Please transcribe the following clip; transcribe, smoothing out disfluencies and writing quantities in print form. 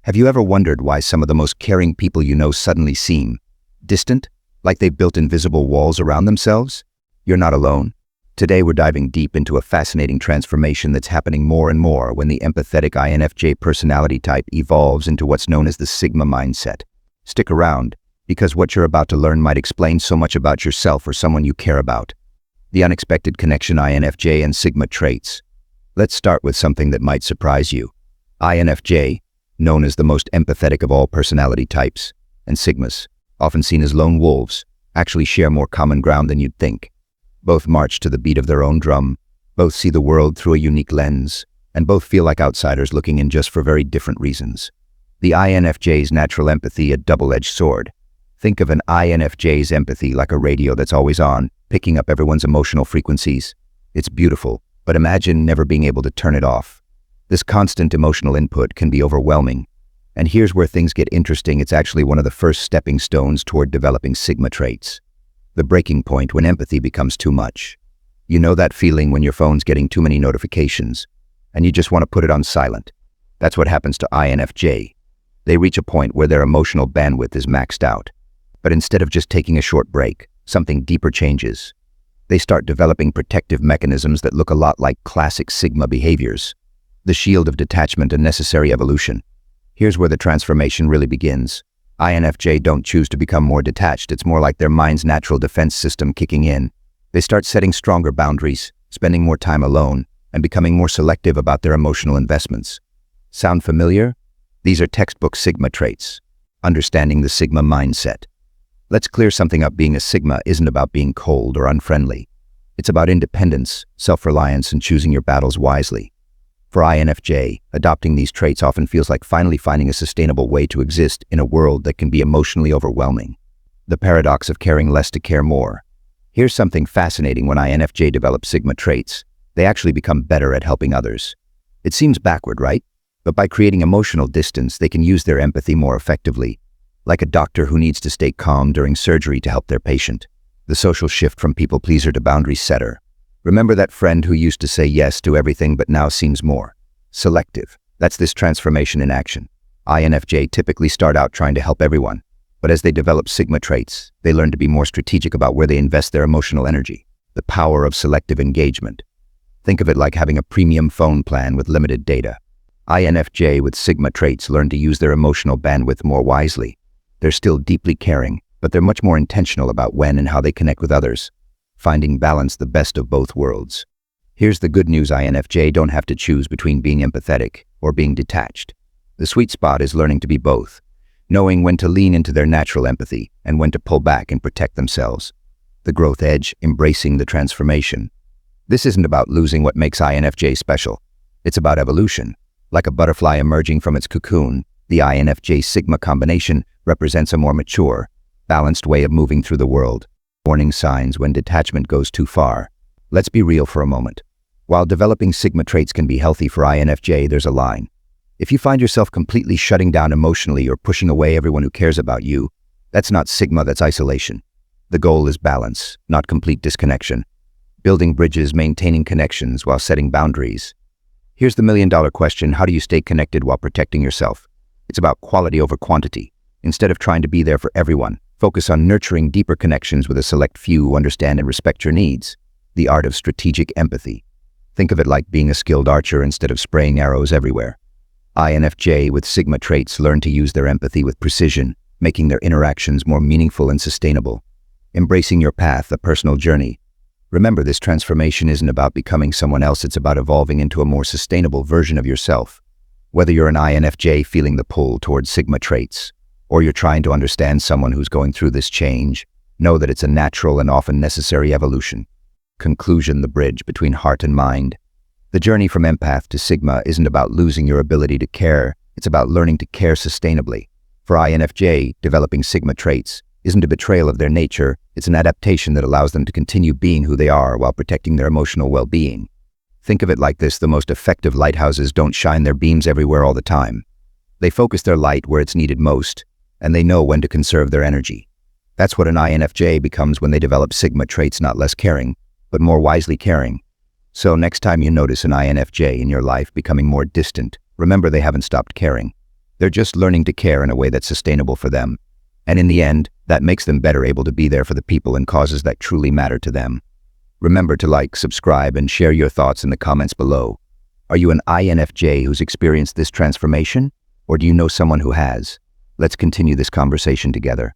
Have you ever wondered why some of the most caring people you know suddenly seem distant, like they've built invisible walls around themselves? You're not alone. Today we're diving deep into a fascinating transformation that's happening more and more when the empathetic INFJ personality type evolves into what's known as the Sigma mindset. Stick around, because what you're about to learn might explain so much about yourself or someone you care about. The unexpected connection INFJ and Sigma traits. Let's start with something that might surprise you. INFJ, known as the most empathetic of all personality types, and Sigmas, often seen as lone wolves, actually share more common ground than you'd think. Both march to the beat of their own drum, both see the world through a unique lens, and both feel like outsiders looking in just for very different reasons. The INFJ's natural empathy, a double-edged sword. Think of an INFJ's empathy like a radio that's always on, picking up everyone's emotional frequencies. It's beautiful, but imagine never being able to turn it off. This constant emotional input can be overwhelming. And here's where things get interesting. It's actually one of the first stepping stones toward developing Sigma traits. The breaking point when empathy becomes too much. You know that feeling when your phone's getting too many notifications, and you just want to put it on silent. That's what happens to INFJ. They reach a point where their emotional bandwidth is maxed out. But instead of just taking a short break, something deeper changes. They start developing protective mechanisms that look a lot like classic Sigma behaviors. The shield of detachment and necessary evolution. Here's where the transformation really begins. INFJ don't choose to become more detached. It's more like their mind's natural defense system kicking in. They start setting stronger boundaries, spending more time alone, and becoming more selective about their emotional investments. Sound familiar? These are textbook Sigma traits. Understanding the Sigma mindset. Let's clear something up. Being a Sigma isn't about being cold or unfriendly. It's about independence, self-reliance, and choosing your battles wisely. For INFJ, adopting these traits often feels like finally finding a sustainable way to exist in a world that can be emotionally overwhelming. The paradox of caring less to care more. Here's something fascinating. When INFJ develop Sigma traits, they actually become better at helping others. It seems backward, right? But by creating emotional distance, they can use their empathy more effectively, like a doctor who needs to stay calm during surgery to help their patient. The social shift from people pleaser to boundary setter. Remember that friend who used to say yes to everything but now seems more selective? That's this transformation in action. INFJ typically start out trying to help everyone, but as they develop Sigma traits, they learn to be more strategic about where they invest their emotional energy. The power of selective engagement. Think of it like having a premium phone plan with limited data. INFJ with Sigma traits learn to use their emotional bandwidth more wisely. They're still deeply caring, but they're much more intentional about when and how they connect with others. Finding balance, the best of both worlds. Here's the good news. INFJ don't have to choose between being empathetic or being detached. The sweet spot is learning to be both, knowing when to lean into their natural empathy and when to pull back and protect themselves. The growth edge, embracing the transformation. This isn't about losing what makes INFJ special. It's about evolution. Like a butterfly emerging from its cocoon, the INFJ Sigma combination represents a more mature, balanced way of moving through the world. Warning signs when detachment goes too far. Let's be real for a moment. While developing Sigma traits can be healthy for INFJ, there's a line. If you find yourself completely shutting down emotionally or pushing away everyone who cares about you, that's not Sigma, that's isolation. The goal is balance, not complete disconnection. Building bridges, maintaining connections while setting boundaries. Here's the million-dollar question: how do you stay connected while protecting yourself? It's about quality over quantity. Instead of trying to be there for everyone, focus on nurturing deeper connections with a select few who understand and respect your needs. The art of strategic empathy. Think of it like being a skilled archer instead of spraying arrows everywhere. INFJ with Sigma traits learn to use their empathy with precision, making their interactions more meaningful and sustainable. Embracing your path, a personal journey. Remember, this transformation isn't about becoming someone else, it's about evolving into a more sustainable version of yourself. Whether you're an INFJ feeling the pull towards Sigma traits, or you're trying to understand someone who's going through this change, know that it's a natural and often necessary evolution. Conclusion: the bridge between heart and mind. The journey from empath to Sigma isn't about losing your ability to care, it's about learning to care sustainably. For INFJ, developing Sigma traits isn't a betrayal of their nature, it's an adaptation that allows them to continue being who they are while protecting their emotional well-being. Think of it like this: the most effective lighthouses don't shine their beams everywhere all the time. They focus their light where it's needed most, and they know when to conserve their energy. That's what an INFJ becomes when they develop Sigma traits, not less caring, but more wisely caring. So next time you notice an INFJ in your life becoming more distant, remember they haven't stopped caring. They're just learning to care in a way that's sustainable for them. And in the end, that makes them better able to be there for the people and causes that truly matter to them. Remember to like, subscribe, and share your thoughts in the comments below. Are you an INFJ who's experienced this transformation? Or do you know someone who has? Let's continue this conversation together.